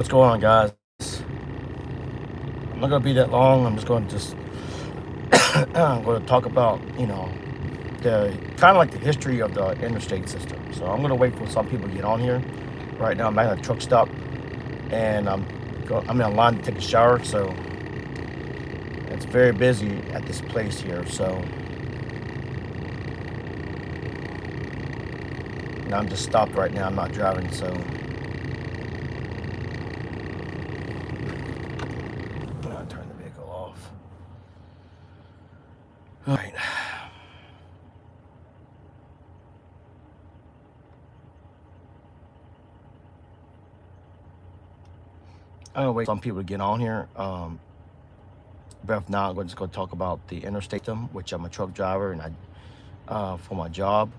What's going on, guys? I'm not gonna be that long. I'm just going to I'm going to talk about the kind of like the history of the interstate system. So I'm gonna wait for some people to get on here. Right now, I'm at a truck stop, and I'm in line to take a shower. So it's very busy at this place here. So now I'm just stopped right now. I'm not driving, so I'm gonna turn the vehicle off. All right. I'm gonna wait for some people to get on here. But if not, I'm just gonna talk about the interstate system, which I'm a truck driver, and I for my job,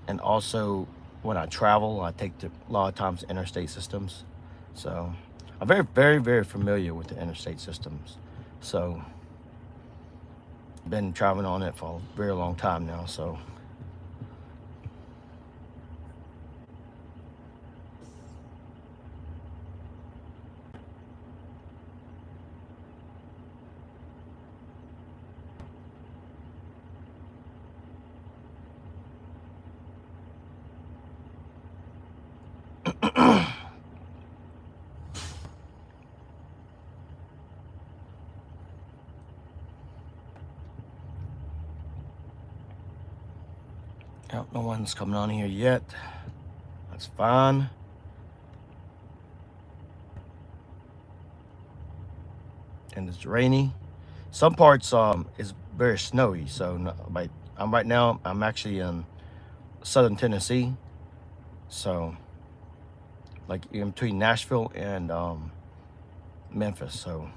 and also when I travel, I take a lot of times interstate systems. So I'm very, very, very familiar with the interstate systems. So I've been traveling on it for a very long time now. So yep, no one's coming on here yet. That's fine. And it's rainy. Some parts is very snowy. So like I'm right now, I'm actually in southern Tennessee. So like in between Nashville and Memphis. So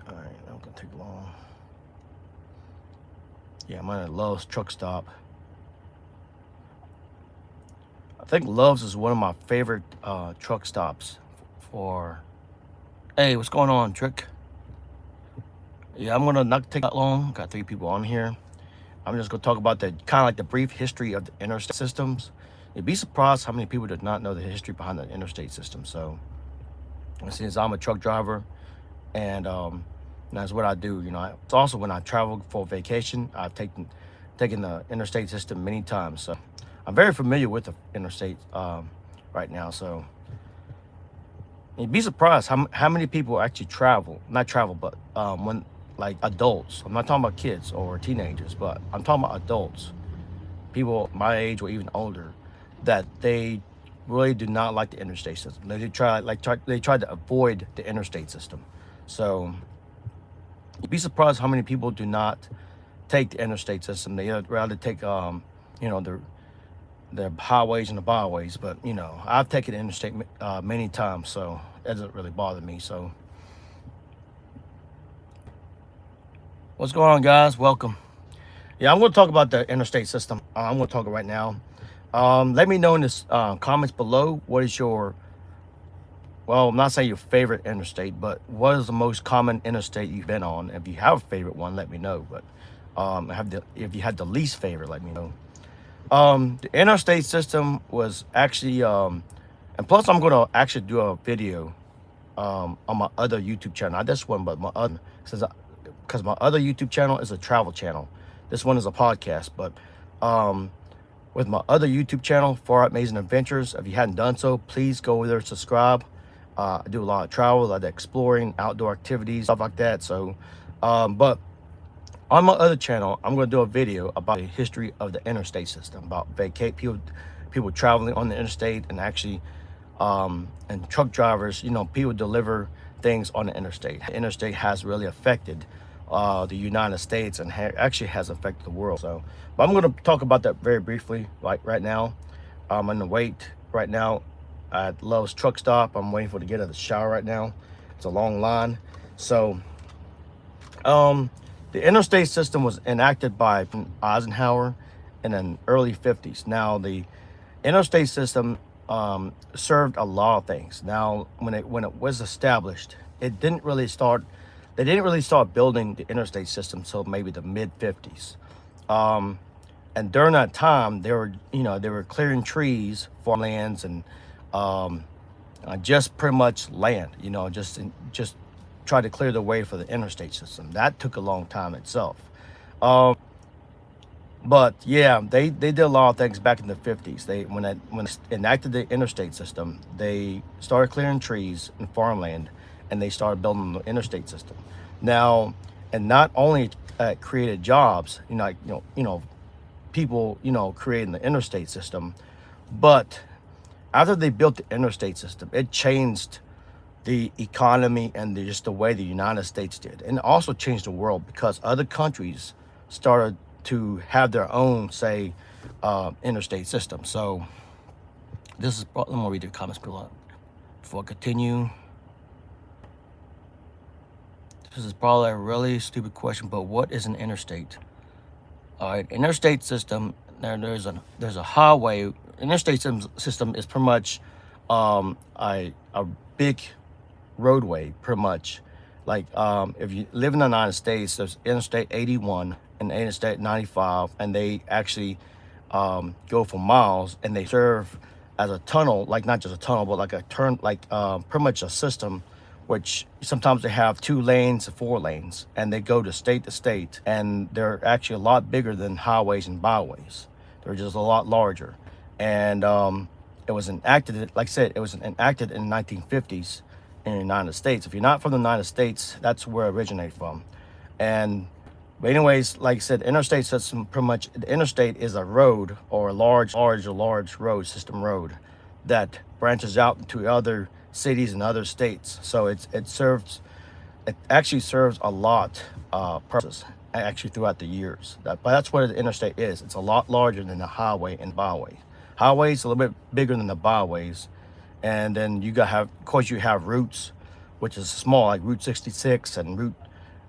all right, I'm gonna take long. Yeah, I'm at Love's truck stop. I think Love's is one of my favorite truck stops for. Hey, what's going on, Trick? Yeah, I'm gonna not take that long. Got 3 people on here. I'm just gonna talk about the kind of like the brief history of the interstate systems. You'd be surprised how many people do not know the history behind the interstate system. So, since I'm a truck driver, and that's what I do. It's also when I travel for vacation, I've taken the interstate system many times. So, I'm very familiar with the interstate right now. So, you'd be surprised how many people actually travel. Not travel, but when like adults. I'm not talking about kids or teenagers, but I'm talking about adults, people my age or even older, that they really do not like the interstate system. They try to avoid the interstate system. So you'd be surprised how many people do not take the interstate system. They rather take the highways and the byways. But I've taken the interstate many times, so it doesn't really bother me. So what's going on, guys? Welcome. Yeah, I'm going to talk about the interstate system. I'm going to talk right now. Let me know in the comments below what is your, well, I'm not saying your favorite interstate, but what is the most common interstate you've been on? If you have a favorite one, let me know. But if you had the least favorite, let me know. The interstate system was actually, and plus I'm going to actually do a video on my other YouTube channel. Not this one, but my other, because my other YouTube channel is a travel channel. This one is a podcast, but with my other YouTube channel, Far Out Amazing Adventures, if you hadn't done so, please go over there, subscribe. I do a lot of travel, a lot of exploring, outdoor activities, stuff like that. So, but on my other channel, I'm going to do a video about the history of the interstate system, about people traveling on the interstate, and actually, and truck drivers, people deliver things on the interstate. The interstate has really affected the United States and actually has affected the world. So, but I'm going to talk about that very briefly. Like right now, I'm in the wait right now at Love's truck stop. I'm waiting for to get out of the shower right now. It's a long line. So, the interstate system was enacted by Eisenhower in the early 50s. Now, the interstate system served a lot of things. Now, when it was established, it didn't really start they didn't really start building the interstate system until maybe the mid 50s. Um, and during that time, they were clearing trees, farmlands, and um, just pretty much land. Just try to clear the way for the interstate system. That took a long time itself. Um, but yeah, they did a lot of things back in the 50s. When they enacted the interstate system, they started clearing trees and farmland, and they started building the interstate system. Now, and not only created jobs, people, creating the interstate system, but after they built the interstate system, it changed the economy and just the way the United States did, and it also changed the world because other countries started to have their own, say, interstate system. So let me read the comments below before I continue. This is probably a really stupid question, but what is an interstate? All right, interstate system. There's a highway. Interstate system is pretty much a big roadway, pretty much. Like if you live in the United States, there's Interstate 81 and Interstate 95, and they actually go for miles, and they serve as a tunnel, like not just a tunnel, but like a turn, like pretty much a system, which sometimes they have 2 lanes or 4 lanes, and they go to state, and they're actually a lot bigger than highways and byways. They're just a lot larger. And it was enacted, like I said, it was enacted in the 1950s in the United States. If you're not from the United States, that's where it originated from. But anyways, like I said, interstate system, pretty much, the interstate is a road, or a large road, system road, that branches out into other cities and other states. So it actually serves a lot purposes actually throughout the years. But that's what the interstate is. It's a lot larger than the highway and byway. Highways a little bit bigger than the byways, and then you have routes, which is small, like Route 66 and Route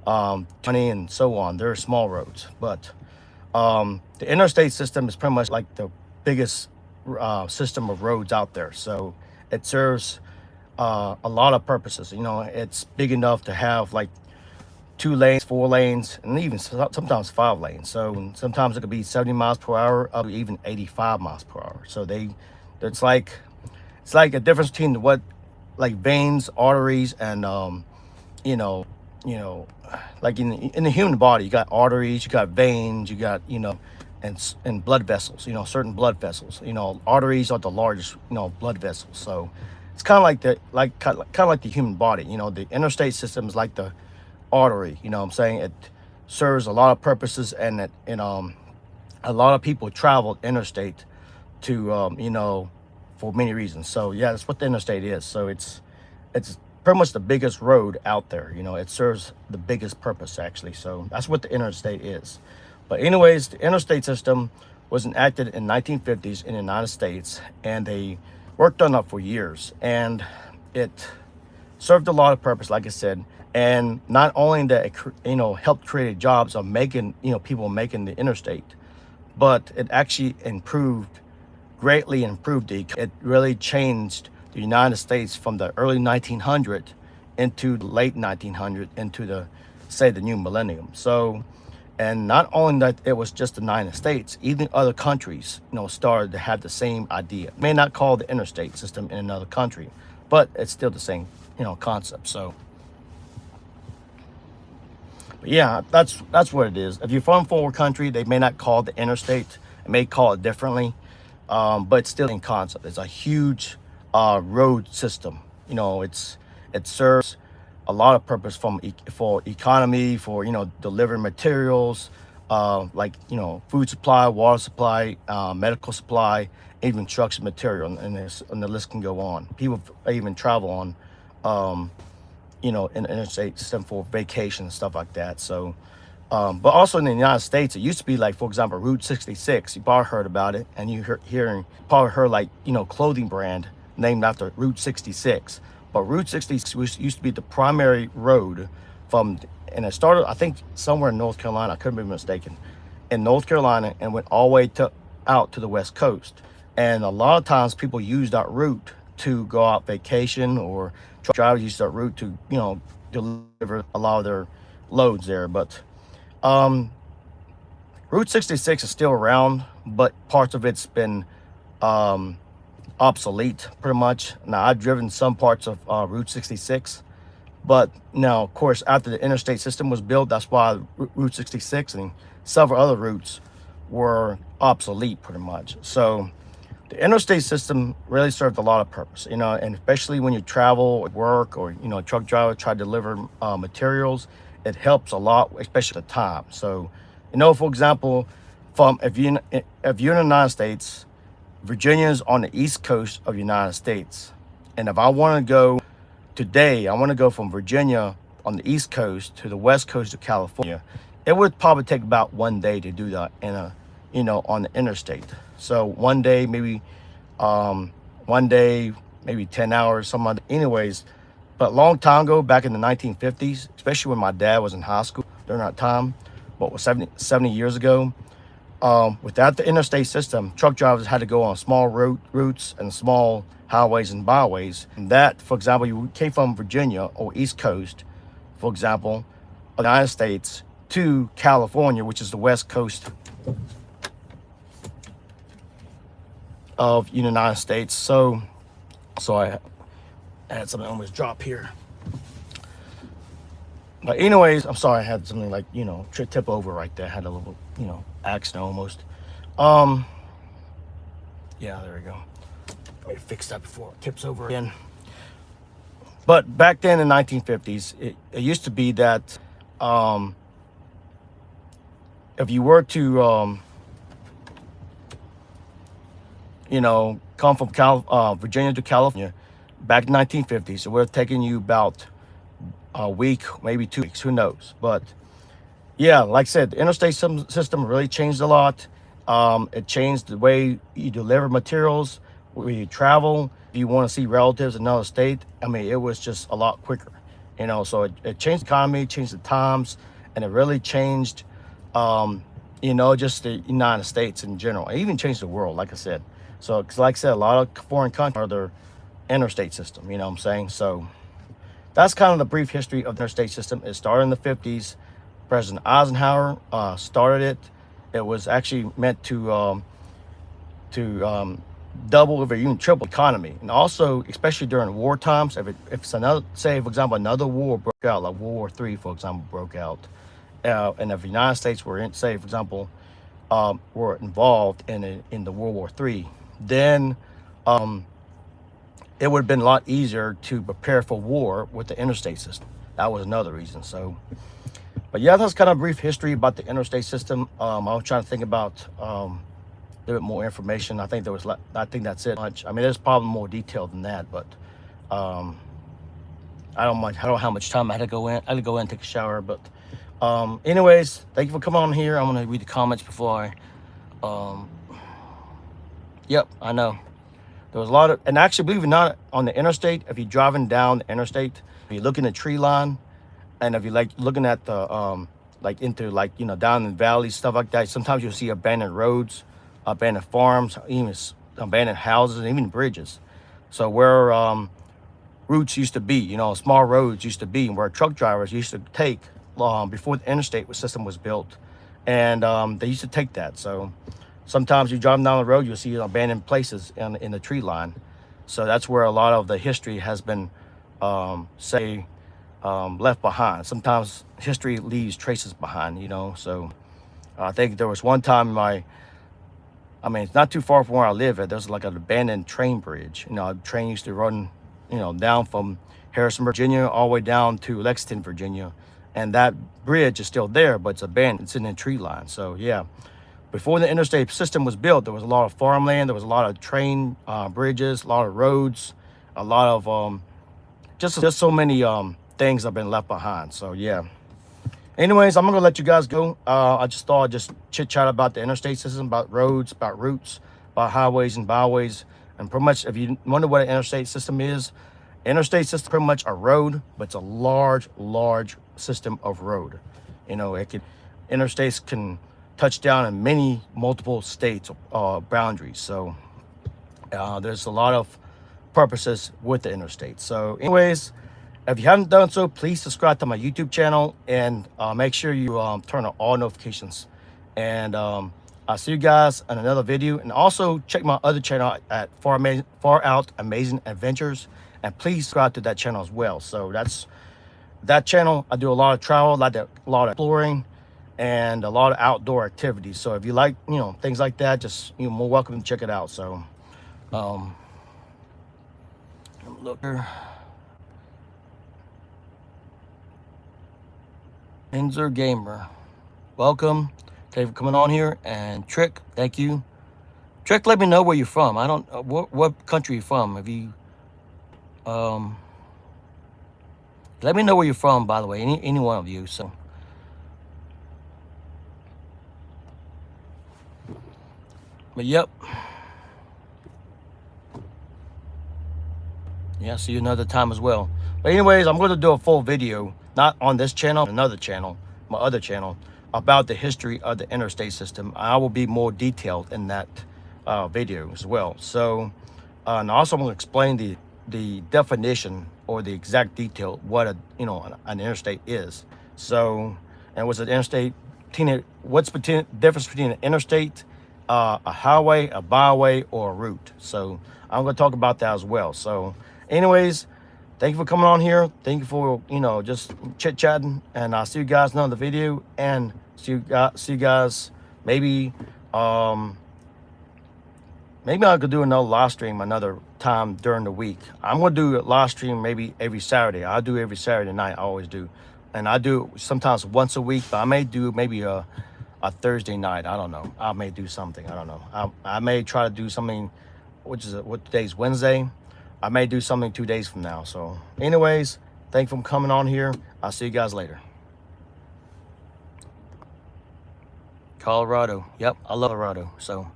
20 and so on. They're small roads, but the interstate system is pretty much like the biggest system of roads out there. So it serves a lot of purposes. It's big enough to have like 2 lanes, 4 lanes, and even sometimes 5 lanes. So sometimes it could be 70 miles per hour, up to even 85 miles per hour. So it's like a difference between what, like veins, arteries, and like in the human body, you got arteries, you got veins, you got and blood vessels. Certain blood vessels. Arteries are the largest blood vessels. So it's kind of like the human body. The interstate system is like the artery. What I'm saying? It serves a lot of purposes, and a lot of people travel interstate to for many reasons. So yeah, that's what the interstate is. So it's pretty much the biggest road out there. It serves the biggest purpose, actually. So that's what the interstate is. But anyways, the interstate system was enacted in 1950s in the United States, and they worked on it for years, and it served a lot of purpose, like I said. And not only that, it helped create jobs of making people making the interstate, but it actually greatly improved it really changed the United States from the early 1900s into the late 1900s into the new millennium. So, and not only that, it was just the United States, even other countries started to have the same idea. May not call the interstate system in another country, but it's still the same concept. So yeah, that's what it is. If you're from a foreign country, they may not call it the interstate. They may call it differently, but it's still in concept. It's a huge road system. It serves a lot of purpose for economy, for delivering materials, like food supply, water supply, medical supply, even construction material, and the list can go on. People even travel on in the interstate system for vacation and stuff like that. So but also in the United States, it used to be like, for example, Route 66. You probably heard about it, and you probably heard like clothing brand named after Route 66. But Route 66 used to be the primary road and it started, I think, somewhere in North Carolina. I couldn't be mistaken, in North Carolina, and went all the way out to the West Coast. And a lot of times people use that route to go out vacation, or drivers use that route to deliver a lot of their loads there. But um, Route 66 is still around, but parts of it's been um, obsolete pretty much. Now, I've driven some parts of Route 66, but now, of course, after the interstate system was built, that's why Route 66 and several other routes were obsolete pretty much. So the interstate system really served a lot of purpose, and especially when you travel, work, or, truck driver try to deliver materials, it helps a lot, especially at the time. So, for example, if you're in the United States, Virginia is on the east coast of the United States. And if I want to go today, I want to go from Virginia on the east coast to the west coast of California, it would probably take about 1 day to do that on the interstate. So 1 day, maybe 1 day, maybe 10 hours, something like that. Anyways, but a long time ago, back in the 1950s, especially when my dad was in high school during that time, what was 70 years ago, without the interstate system, truck drivers had to go on small routes and small highways and byways. And that, for example, you came from Virginia or East Coast, for example, of the United States to California, which is the West Coast of the United States. So I had something almost drop here. But anyways, I'm sorry, I had something like, tip over right there. I had a little, accident almost. Yeah, there we go. Let me fix that before it tips over again. But back then in the 1950s, it used to be that if you were to, come from Virginia to California, back in the 1950s, it would have taken you about a week, maybe 2 weeks, who knows. But yeah, like I said, the interstate system really changed a lot. It changed the way you deliver materials, where you travel. If you want to see relatives in another state, it was just a lot quicker, so it changed the economy, changed the times, and it really changed, just the United States in general. It even changed the world, like I said. So, because like I said, a lot of foreign countries are their interstate system, you know what I'm saying? So that's kind of the brief history of the interstate system. It started in the 50s. President Eisenhower started it. It was actually meant to double or even triple economy, and also especially during war times. If it's another, say for example, another war broke out, like World War III, for example, broke out, and if the United States were in, say for example, were involved in the World War III, then it would have been a lot easier to prepare for war with the interstate system. That was another reason. So, but yeah, that's kind of a brief history about the interstate system. I was trying to think about a little bit more information. I think that's it. There's probably more detail than that, but I don't know how much time I had to go in. I had to go in and take a shower. But anyways, thank you for coming on here. I'm gonna read the comments before I. Yep, I know. There was a lot of, and actually, believe it or not, on the interstate, if you're driving down the interstate, if you look in the tree line, and if you like looking at the down in the valleys, stuff like that, sometimes you'll see abandoned roads, abandoned farms, even abandoned houses, and even bridges. So where routes used to be, small roads used to be, and where truck drivers used to take before the interstate system was built, and they used to take that. So sometimes you drive down the road, you'll see abandoned places in the tree line. So that's where a lot of the history has been, left behind. Sometimes history leaves traces behind, So I think there was one time it's not too far from where I live at. There's like an abandoned train bridge. A train used to run, down from Harrison, Virginia, all the way down to Lexington, Virginia. And that bridge is still there, but it's abandoned. It's in the tree line. So yeah. Before the interstate system was built, there was a lot of farmland, there was a lot of train bridges, a lot of roads, a lot of just so many things have been left behind. So yeah. Anyways, I'm gonna let you guys go. I just thought I'd just chit chat about the interstate system, about roads, about routes, about highways and byways, and pretty much if you wonder what an interstate system is, interstate system is pretty much a road, but it's a large system of road. Interstates can touch down in multiple states boundaries. So there's a lot of purposes with the interstate. So anyways, If you haven't done so, please subscribe to my YouTube channel and make sure you turn on all notifications. And I'll see you guys in another video. And also check my other channel at Far Out Amazing Adventures. And please subscribe to that channel as well. So that's that channel. I do a lot of travel, a lot of exploring, and a lot of outdoor activities. So if you like, things like that, just you're more welcome to check it out. So look here. Inzer Gamer, welcome. Thank you for coming on here. And Trick, thank you. Trick, let me know where you're from. I don't what country you're from. If you let me know where you're from, by the way, any one of you. So but yep. Yeah, see you another time as well. But anyways, I'm going to do a full video, not on this channel, another channel, my other channel, about the history of the interstate system. I will be more detailed in that video as well. So, and also I'm going to explain the definition or the exact detail what an interstate is. So, and what's an interstate? What's the difference between an interstate, a highway, a byway, or a route? So I'm going to talk about that as well. So anyways, thank you for coming on here. Thank you for, just chit-chatting. And I'll see you guys in another video. And see you guys maybe maybe I could do another live stream another time during the week. I'm going to do a live stream maybe every Saturday. I do every Saturday night. I always do. And I do sometimes once a week. But I may do maybe a Thursday night. I don't know. I may do something. I don't know. I may try to do something, what today's Wednesday. I may do something 2 days from now. So anyways, thank you for coming on here. I'll see you guys later. Colorado. Yep, I love Colorado. So